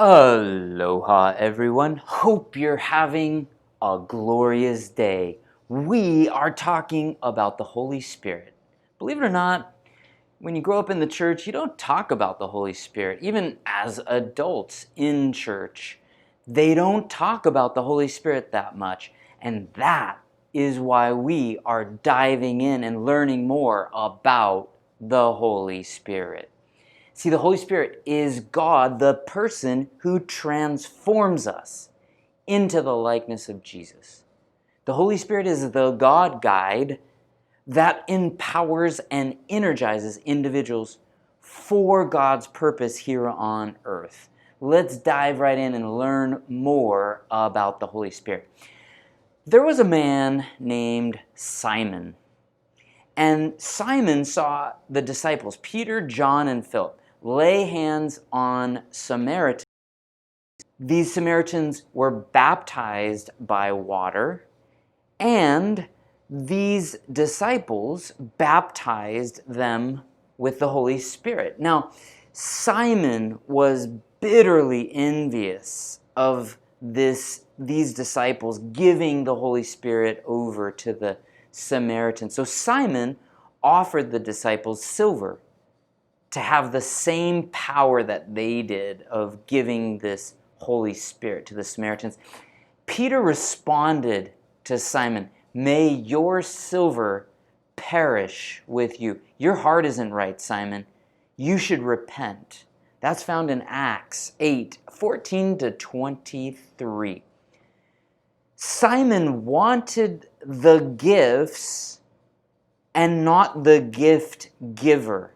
Aloha, everyone. Hope you're having a glorious day. We are talking about the Holy Spirit. Believe it or not, when you grow up in the church, you don't talk about the Holy Spirit. Even as adults in church, they don't talk about the Holy Spirit that much. And that is why we are diving in and learning more about the Holy Spirit. See, the Holy Spirit is God, the person who transforms us into the likeness of Jesus. The Holy Spirit is the God guide that empowers and energizes individuals for God's purpose here on earth. Let's dive right in and learn more about the Holy Spirit. There was a man named Simon, and Simon saw the disciples, Peter, John, and Philip, lay hands on Samaritans. These Samaritans were baptized by water, and these disciples baptized them with the Holy Spirit. Now, Simon was bitterly envious of these disciples giving the Holy Spirit over to the Samaritans. So Simon offered the disciples silver to have the same power that they did of giving this Holy Spirit to the Samaritans. Peter responded to Simon, "May your silver perish with you." Your heart isn't right, Simon. You should repent. That's found in Acts 8:14 to 23. Simon wanted the gifts and not the gift giver.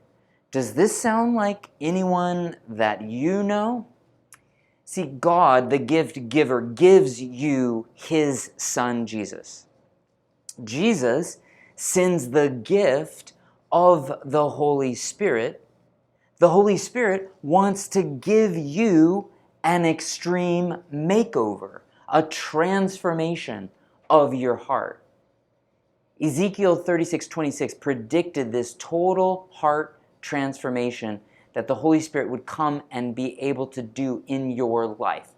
Does this sound like anyone that you know? See, God, the gift giver, gives you His Son, Jesus. Jesus sends the gift of the Holy Spirit. The Holy Spirit wants to give you an extreme makeover, a transformation of your heart. Ezekiel 36:26 predicted this total heart transformation that the Holy Spirit would come and be able to do in your life.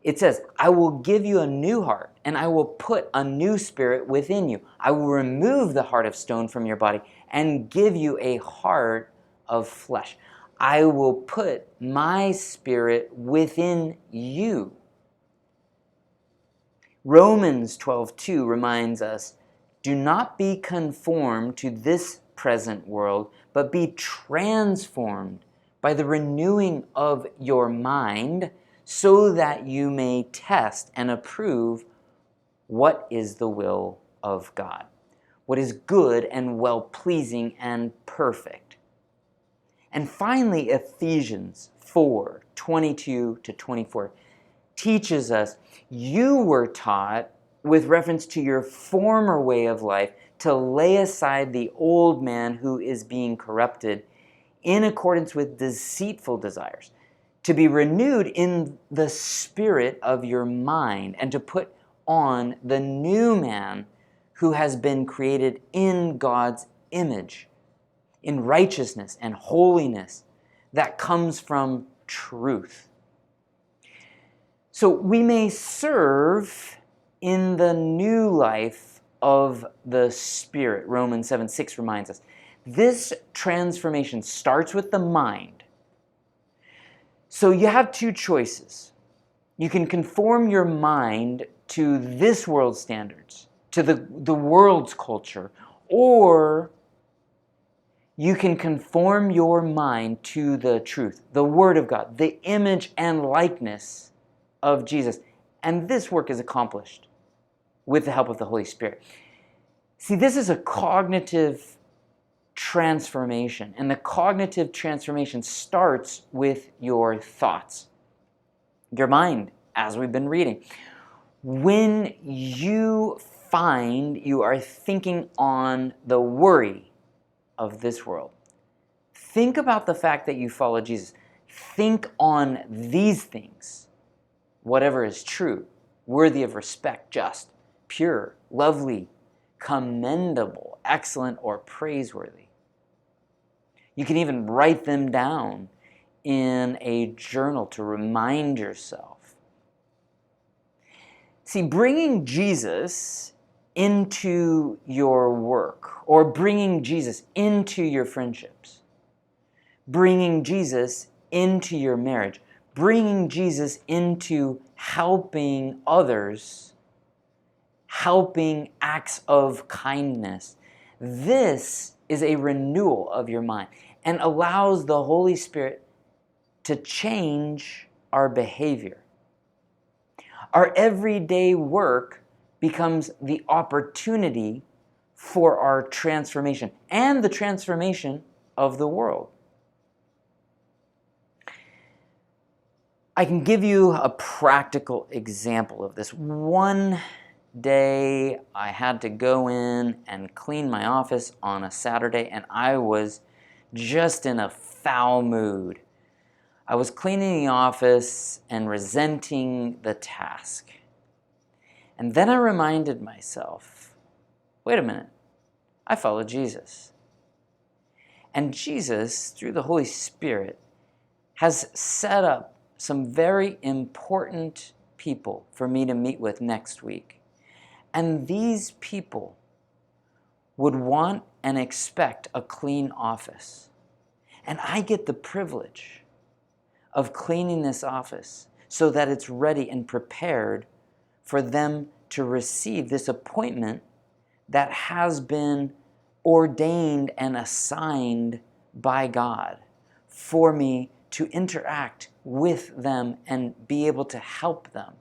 It says, "I will give you a new heart, and I will put a new spirit within you. I will remove the heart of stone from your body and give you a heart of flesh. I will put my spirit within you." Romans 12:2 reminds us, "Do not be conformed to this present world, but be transformed by the renewing of your mind, so that you may test and approve what is the will of God, what is good and well-pleasing and perfect." And finally, Ephesians 4:22 to 24 teaches us, "You were taught with reference to your former way of life to lay aside the old man who is being corrupted in accordance with deceitful desires, to be renewed in the spirit of your mind, and to put on the new man who has been created in God's image, in righteousness and holiness that comes from truth." So we may serve in the new life of the Spirit. Romans 7:6 reminds us. This transformation starts with the mind. So you have two choices. You can conform your mind to this world's standards, to the world's culture, or you can conform your mind to the truth, the Word of God, the image and likeness of Jesus. And this work is accomplished with the help of the Holy Spirit. See, this is a cognitive transformation, and the cognitive transformation starts with your thoughts, your mind, as we've been reading. When you find you are thinking on the worry of this world, think about the fact that you follow Jesus. Think on these things: whatever is true, worthy of respect, just, pure, lovely, commendable, excellent, or praiseworthy. You can even write them down in a journal to remind yourself. See, bringing Jesus into your work, or bringing Jesus into your friendships, bringing Jesus into your marriage, bringing Jesus into helping others, helping acts of kindness. This is a renewal of your mind and allows the Holy Spirit to change our behavior. Our everyday work becomes the opportunity for our transformation and the transformation of the world. I can give you a practical example of this. One day I had to go in and clean my office on a Saturday, and I was just in a foul mood. I was cleaning the office and resenting the task. And then I reminded myself, wait a minute, I follow Jesus. And Jesus, through the Holy Spirit, has set up some very important people for me to meet with next week. And these people would want and expect a clean office. And I get the privilege of cleaning this office so that it's ready and prepared for them to receive this appointment that has been ordained and assigned by God for me to interact with them and be able to help them.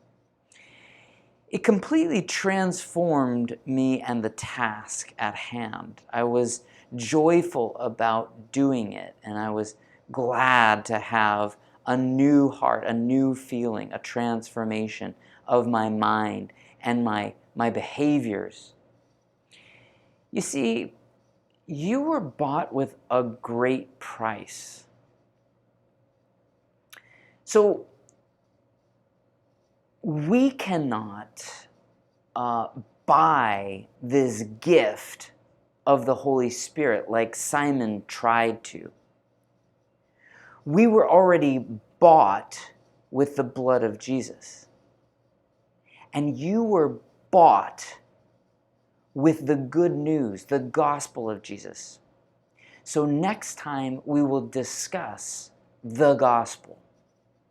It completely transformed me and the task at hand. I was joyful about doing it, and I was glad to have a new heart, a new feeling, a transformation of my mind and my behaviors. You see, you were bought with a great price. So we cannot buy this gift of the Holy Spirit like Simon tried to. We were already bought with the blood of Jesus. And you were bought with the good news, the gospel of Jesus. So next time we will discuss the gospel.